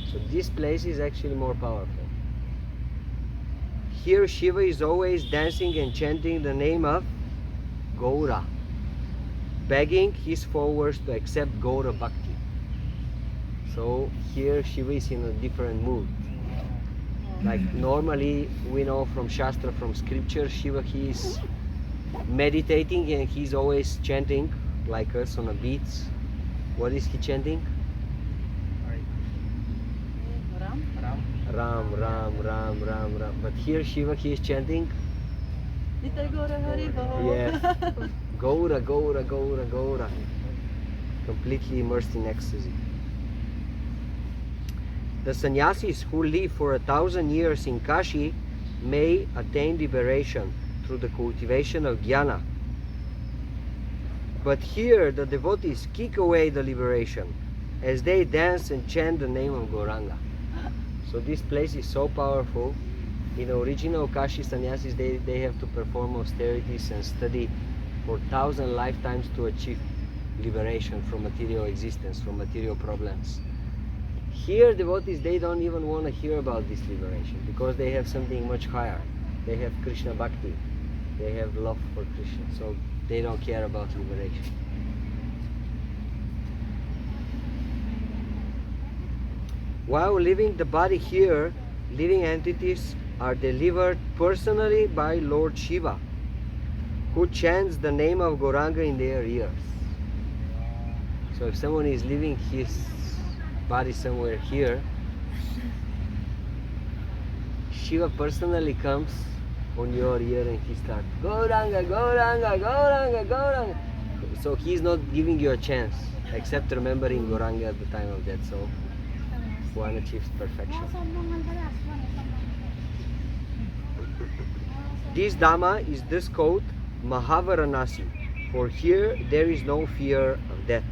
So this place is actually more powerful. Here Shiva is always dancing and chanting the name of Gaura, begging his followers to accept Gaura Bhakti. So here Shiva is in a different mood. Like normally we know from Shastra, from scripture, Shiva, he is meditating and he's always chanting like us on a beach. What is he chanting? Ram, Ram, Ram, Ram, Ram. But here Shiva, he is chanting. Yes. Gaura, Gaura, Gaura, Gaura. Completely immersed in ecstasy. The sannyasis who live for 1,000 years in Kashi may attain liberation through the cultivation of jnana. But here the devotees kick away the liberation as they dance and chant the name of Gauranga. So this place is so powerful. In the original Kashi sannyasis, they have to perform austerities and study for 1,000 lifetimes to achieve liberation from material existence, from material problems. Here devotees, they don't even want to hear about this liberation because they have something much higher. They have Krishna Bhakti. They have love for Krishna. So they don't care about liberation. While leaving the body here, living entities are delivered personally by Lord Shiva. who chants the name of Gauranga in their ears. So if someone is leaving his body somewhere here, Shiva personally comes on your ear and he starts Gauranga, Gauranga, Gauranga, Gauranga. So he's not giving you a chance except remembering Gauranga at the time of death. So one achieves perfection. This Dhamma is thus called Mahavaranasi, for here there is no fear of death.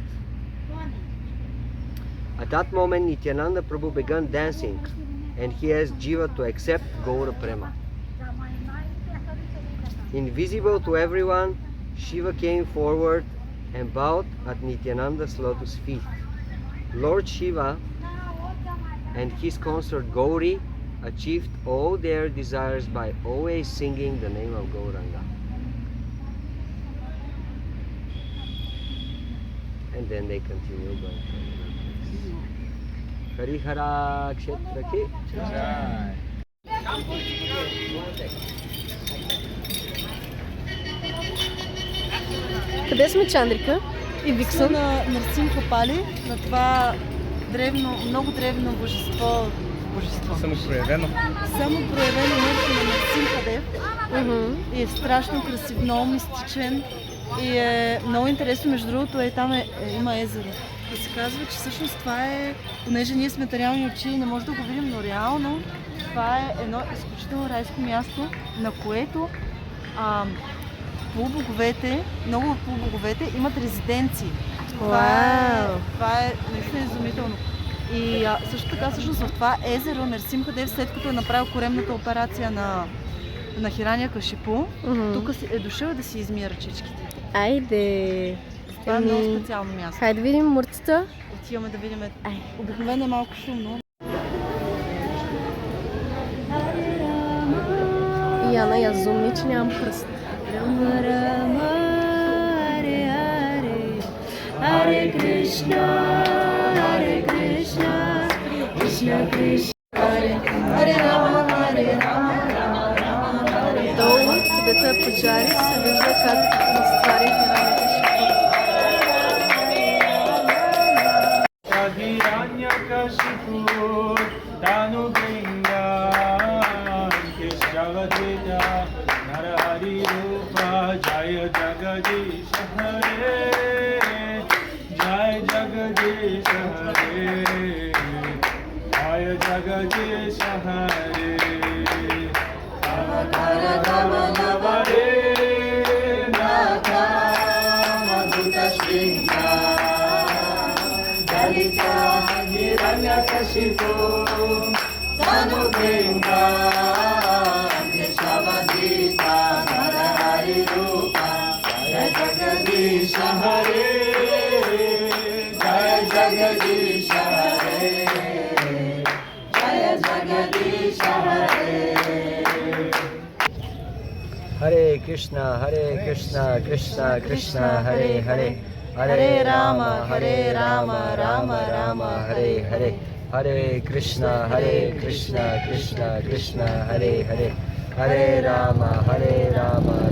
At that moment Nityananda Prabhu began dancing and he asked Jiva to accept Gaura Prema. Invisible to everyone, Shiva came forward and bowed at Nityananda's lotus feet. Lord Shiva and his consort Gauri achieved all their desires by always singing the name of Gauranga. And then they continue going to Haри-Hara Kshedra ki Jai. Къде сме, Чандрика? И Виксън? На Нарасимха Пали, на това древно, много древно божество. Самопроявено. Самопроявено мъртво на Нарасимха Дев. И е страшно красив, много мистичен. И е много интересно, между другото, там има езеро. И се казва, че всъщност това е, понеже ние сме материални очи и не може да го видим, но реално това е едно изключително райско място, на което полубоговете, много от полубоговете имат резиденции. Това е наистина изумително. И също така, всъщност в това езеро Нарасимха Дев, след като е направил коремната операция на Хираня Кашипу, тук е дошъл да си измие ръчичките. Айде! Това е много специално място. Хайде да видим мурцата. Отиваме да видим. Обикновено е малко шумно. И Ана я зумни, че нямам пръст. Rama Rama Hare Hare Hare Krishna Krishna Krishna Hare Hare Rama Hare Rama Rama Rama Hare Hare. Долу, където е поджари, се вижда как разтваря Хираня Кашипу. Tanu Bringa Keshavadita Narahari Rupa Jaya Jagadish Hare Jaya Jagadish Hare Jaya Jagadish Hare Avatara Kamalavare Natha Madhuta Shringa Dalita Hiranya Kashipu Tanu Bringa Keshavadita Narahari Rupa Jaya Jagadish Hare Jaya Jagadish Hare Jaya Jagadish Hare. Hare Krishna, Krishna Krishna, Hare Hare, Hare Rama, Rama Rama, Hare Hare, Hare Krishna, Krishna Krishna, Hare Hare, Hare Rama,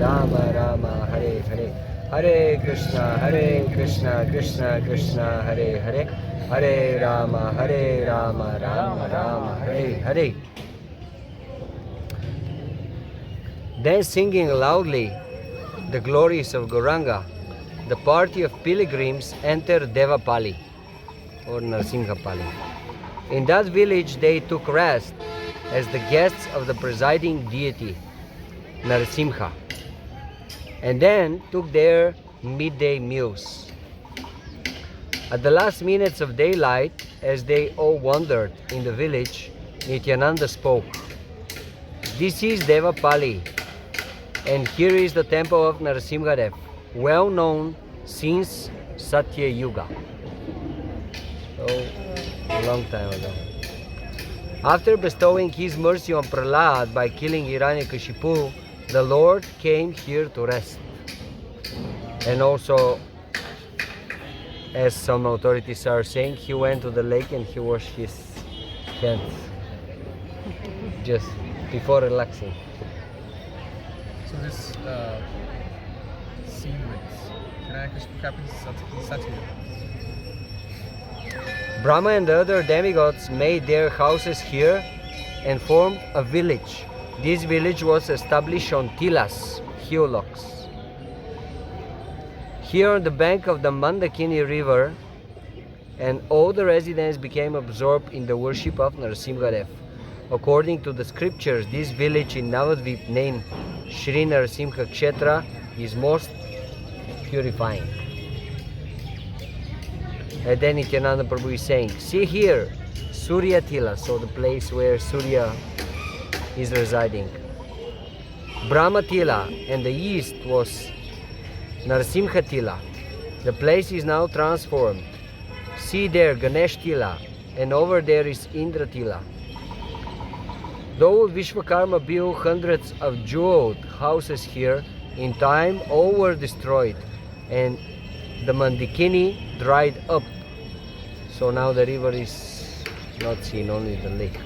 Rama Rama, Hare Hare, Hare Krishna, Krishna Krishna, Hare Hare, Hare Rama, Rama Rama, Hare Hare. Then singing loudly the glories of Gauranga, the party of pilgrims entered Pali or Narasingha Palli. In that village they took rest as the guests of the presiding deity, Narasimha, and then took their midday meals. At the last minutes of daylight, as they all wandered in the village, Nityananda spoke. This is Pali, and here is the temple of Narasimha Dev, well known since Satya Yuga. So, a long time ago. After bestowing his mercy on Prahlad by killing Hiranyakashipu, the Lord came here to rest. And also, as some authorities are saying, he went to the lake and he washed his hands just before relaxing. So this sceneries. Hiranyakashipu happens in Satya. Brahma and the other demigods made their houses here and formed a village. This village was established on tilas, hillocks. Here on the bank of the Mandakini river, and all the residents became absorbed in the worship of Narasingha. According to the scriptures, this village in Nabadwip named Shri Narasingha Ksheta is most purifying. And then Nityananda Prabhu is saying, see here, Surya Tila, so the place where Surya is residing. Brahma Tila, and the east was Narasimha Tila. The place is now transformed. See there Ganesh Tila, and over there is Indra Tila. Though Vishwakarma built hundreds of jeweled houses here, in time all were destroyed and the Mandakini dried up. So now the river is not seen, only the lake.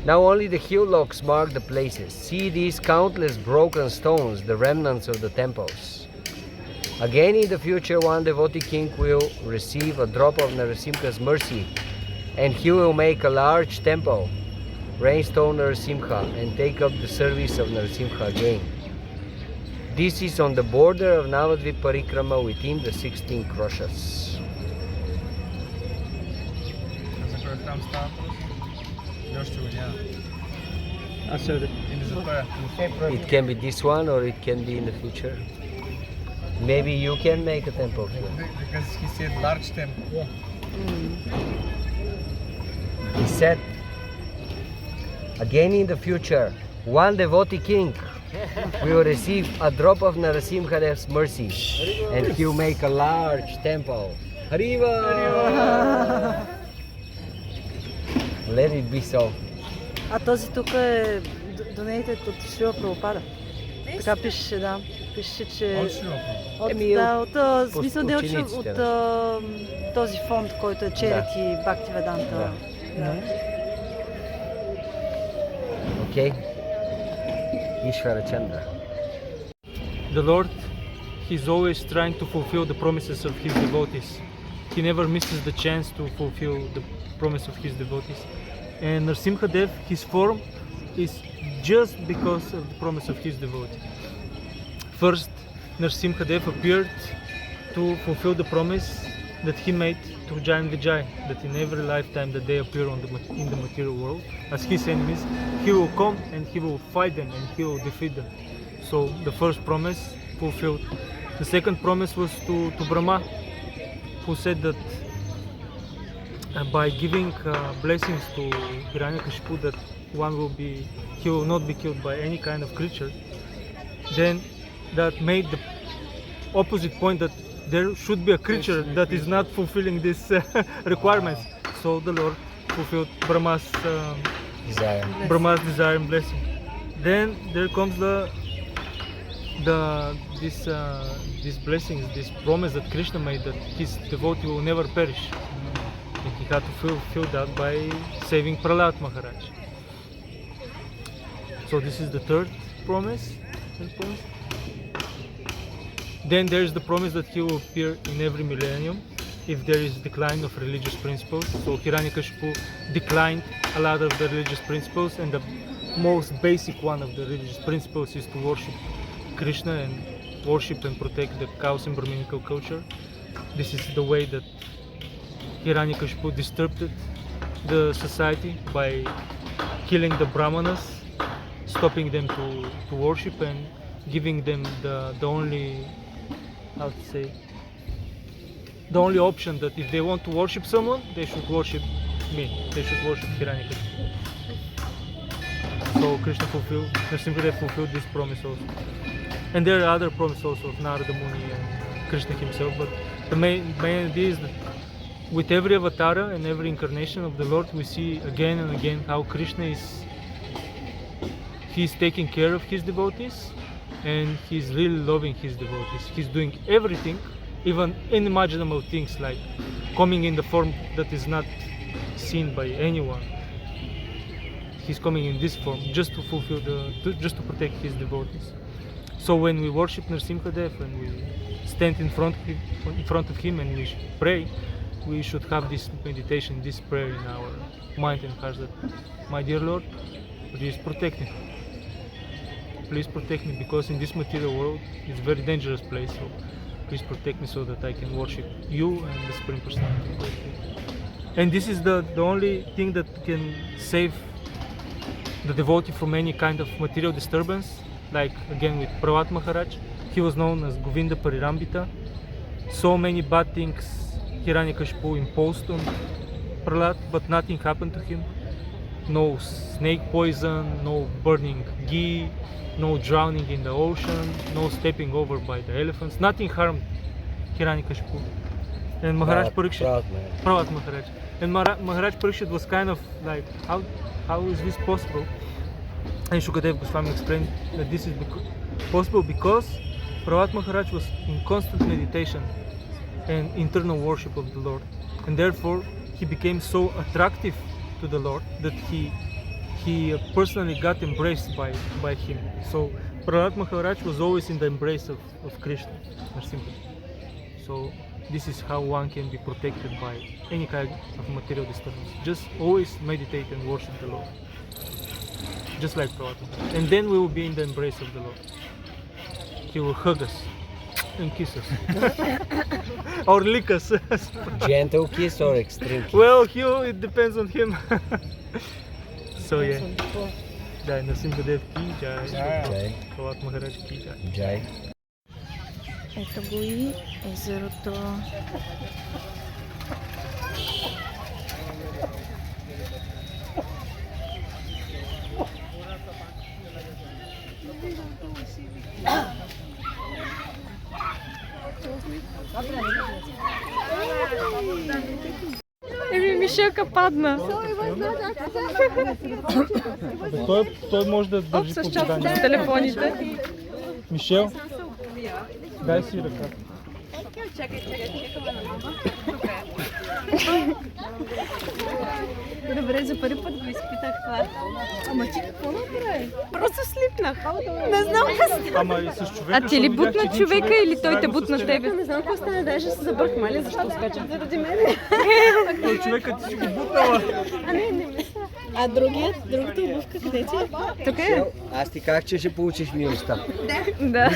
Now only the hillocks mark the places. See these countless broken stones, the remnants of the temples. Again in the future, one devotee king will receive a drop of Narasimha's mercy, and he will make a large temple, rainstone Narasimha, and take up the service of Narasimha again. This is on the border of Navadvip Parikrama within the 16 kroshas. За кой храм става въпрос? Още го няма. Аз ще Или за тоя? It can be this one or it can be in the future. Maybe you can make a temple here. Because he said large temple. He said, again in the future, one devotee king will receive a drop of Narasimha's mercy, and he will make a large temple. Hariva! Let it be so. А този тук е донейтед от Шрила Прабхупада. Така пишеше, да. Пишеше, че... От смисъл не от този фонд, който е Charity Bhaktivedanta. Okay? Ishvara Chandra. The Lord, He's always trying to fulfill the promises of His devotees. He never misses the chance to fulfill the promise of His devotees. And Narasingha Dev, His form is just because of the promise of His devotee. First, Narasingha Dev appeared to fulfill the promise that He made to Jai and Vijay, that in every lifetime that they appear in the material world as His enemies, He will come and He will fight them and He will defeat them. So the first promise fulfilled. The second promise was to Brahma, who said that by giving blessings to Hiranyakashipu, that he will not be killed by any kind of creature. Then that made the opposite point, that there should be a creature that is not fulfilling these requirements. So the Lord fulfilled Brahma's desire and blessing. Then there comes these blessings, this promise that Krishna made, that his devotee will never perish. And he had to fulfill that by saving Prahlad Maharaj. So this is the third promise. Then there is the promise that he will appear in every millennium if there is decline of religious principles. So Hiranyakashipu declined a lot of the religious principles, and the most basic one of the religious principles is to worship Krishna and worship and protect the cows and Brahminical culture. This is the way that Hiranyakashipu disturbed the society by killing the Brahmanas, stopping them to worship, and giving them the only, how to say, the only option that if they want to worship someone, they should worship me. They should worship Hiranyakashipu. So Krishna Narasingha fulfilled this promise also. And there are other promises also of Narada Muni and Krishna himself, but the main idea is that with every avatar and every incarnation of the Lord, we see again and again how Krishna he's taking care of his devotees, and he's really loving his devotees. He's doing everything, even unimaginable things like coming in the form that is not seen by anyone. He's coming in this form just to fulfill just to protect his devotees. So when we worship Narasingha, when we stand in front of him and we pray, we should have this meditation, this prayer in our mind and heart that, my dear Lord, please protect me. Please protect me, because in this material world it's a very dangerous place. So please protect me so that I can worship you and the Supreme Personality. And this is the only thing that can save the devotee from any kind of material disturbance. Like again with Prahlad Maharaj, he was known as Govinda Parirambita. So many bad things Hiranyakashipu imposed on Prahlad, but nothing happened to him. No snake poison, no burning ghee, no drowning in the ocean, no stepping over by the elephants. Nothing harmed Hiranyakashipu. And Maharaj Parikshit, Prahlad Maharaj. And Maharaj Parikshit was kind of like, how is this possible? And Shukadev Goswami explained that this is possible because Prahlad Maharaj was in constant meditation and internal worship of the Lord. And therefore he became so attractive to the Lord that he personally got embraced by him. So Prahlad Maharaj was always in the embrace of Krishna, Narasingha. So this is how one can be protected by any kind of material disturbance. Just always meditate and worship the Lord. Just like Prahlad. And then we will be in the embrace of the Lord. He will hug us and kiss us. Or lick us. Gentle kiss or extreme kiss? Well, it depends on him. So yeah. Jai Narasingha Dev ki jai. Jai. Prahlad Maharaj ki jai. Jai. Ето го и езерото. Мишелка падна. Той може да държи под задание. С телефоните. Мишел, дай си ръка. Добре, за първи път го изпитах това. Ама ти какво направи? Просто слипнах. Не знам какво стана. А ти ли бутна човека или той те бутна тебе? Не знам какво стана, даже се забъркмали, защо скачат заради мене. Той човекът ти си го бутнала. А не мисля. А другата обувка къде ти е? Тук е. Аз ти казах, че ще получиш милостта. Да.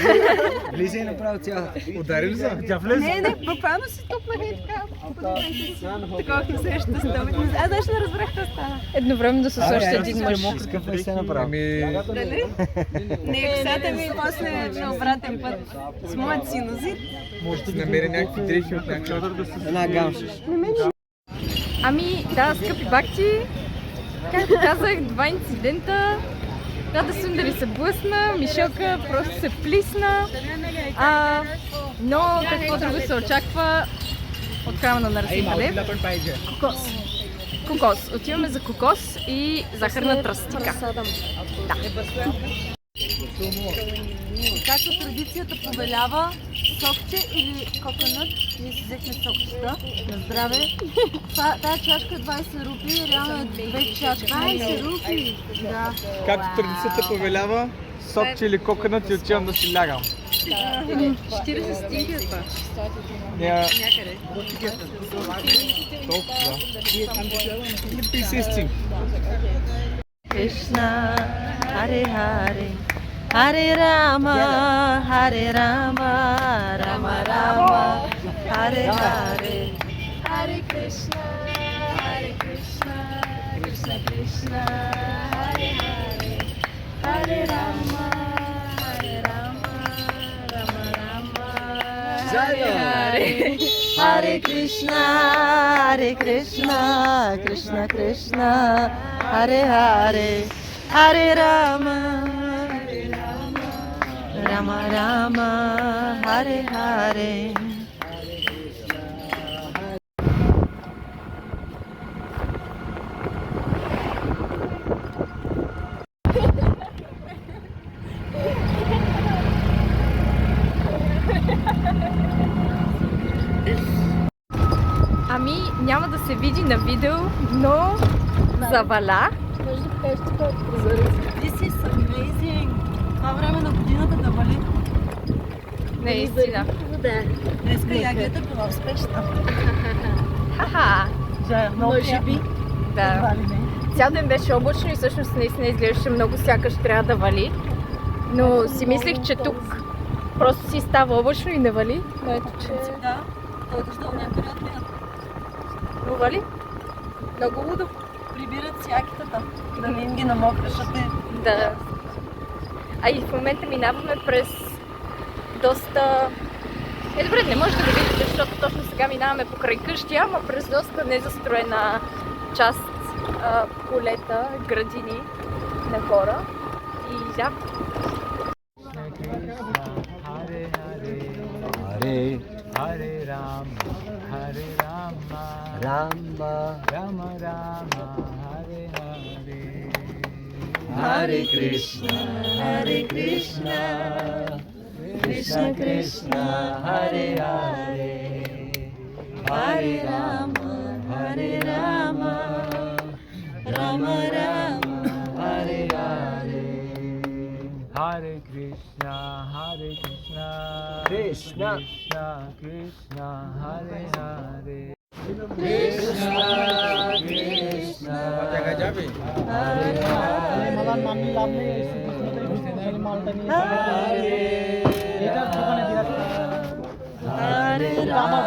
Влизай направо цяла. Удари ли за? Тя влезе. Не, буквално си тупнах и така. Такова ми среща става. Аз даже не разбрах какво стана. Едновременно да се среща един мъж. Какъв не се направи? Дали? Не, косата ми после на обратен път с моят синузит. Може да намери някакви дрехи от някакъв да се... Една гамша. Ами, да, скъпи бакти, както казах, 2 инцидента. Рада Сундали се блъсна, Мишелка просто се плисна. Но какво друго се очаква от храма на Нарасимха Дев? Кокос. Кокос. Отиваме за кокос и захарна тръстика. Да. Както традицията повелява, сокче или коконът, ние си взехме сокчета на здраве. Тая чашка е 20 рупи, реално е 2 чашки. 20 рупи? Да. Както традицията повелява, сокче или коконът и отивам да си лягам. 40 стинки е това. Някъде. Толкова, да. Или 50 стинки. Кришна, Харе Харе, Харе Рама, Рама Рама, Харе Харе, Харе Кришна, Кришна Кришна, Харе Харе, Харе Рама, Рама Рама, Харе Харе, Харе Кришна, Кришна Кришна, Харе Харе, Харе Рама, Рама Рама, Харе Харе. Ами, няма да се види на видео, но заваля. This is amazing! Това време на годината да вали. Наистина. Днеска ягодата била успешна. Ха-ха. Може би. Да. Цял ден беше облачно и всъщност наистина изглеждаше много сякаш трябва да вали. Но си мислех, че тук просто си става облачно и не вали. Но ето, че... Да, той дъждовния период минат. Но вали. Много лудо. Прибират си якитата, да не им ги намокреш, Да. А и в момента минаваме през доста... добре, не може да го видите, защото точно сега минаваме покрай къщи, ама през доста незастроена част, полета, градини на хора. И да. Харе, Харе Рама, Харе Рама, Рама, Рама Рама, Харе Харе. Харе Кришна, Кришна Кришна, Харе Харе, Харе Рама, Рама Рама, Харе Харе. Hare Krishna, Krishna Krishna, Hare Hare. Krishna, Krishna, Hare Hare, Hare Rama,